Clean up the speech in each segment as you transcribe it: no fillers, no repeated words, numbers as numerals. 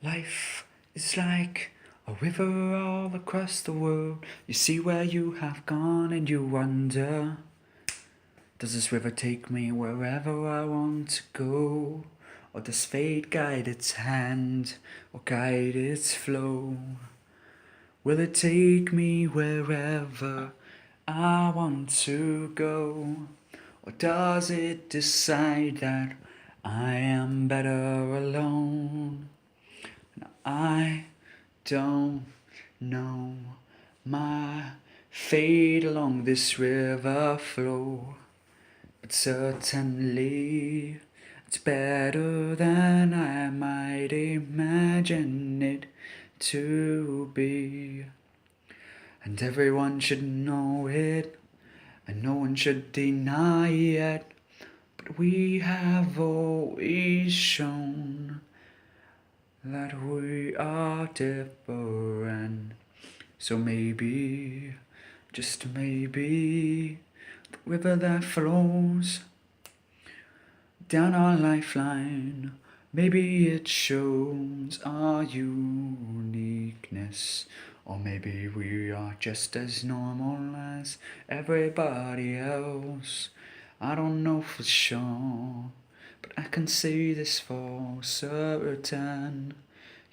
Life is like a river all across the world. You see where you have gone and you wonder, does this river take me wherever I want to go? Or does fate guide its hand or guide its flow? Will it take me wherever I want to go? Or does it decide that I am better alone? I don't know my fate along this river flow, but certainly it's better than I might imagine it to be. And everyone should know it, and no one should deny it, but we have always shown that we are different. So maybe, just maybe, the river that flows down our lifeline, maybe it shows our uniqueness. Or maybe we are just as normal as everybody else. I don't know for sure, but I can say this for certain.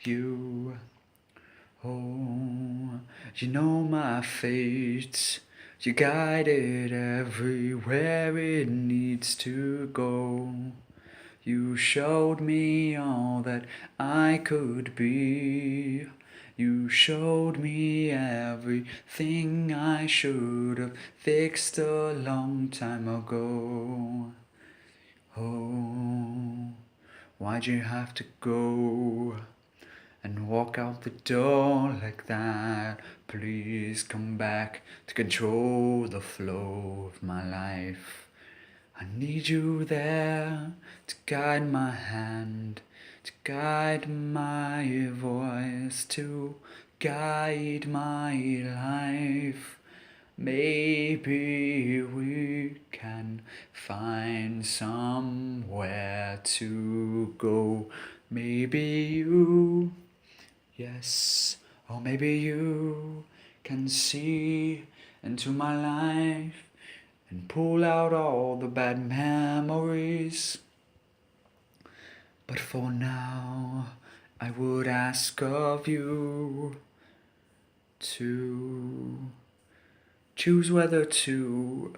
You, oh, you know my fate. You guide it everywhere it needs to go. You showed me all that I could be. You showed me everything I should have fixed a long time ago. Oh, why'd you have to go and walk out the door like that? Please come back to control the flow of my life. I need you there to guide my hand, to guide my voice, to guide my life. Maybe we can find somewhere to go. Maybe you, yes, or maybe you can see into my life and pull out all the bad memories. But for now, I would ask of you to choose whether to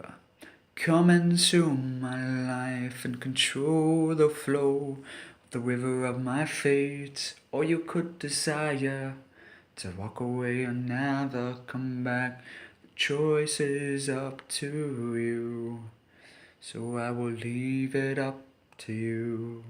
come into my life and control the flow of the river of my fate, or you could desire to walk away and never come back. The choice is up to you, so I will leave it up to you.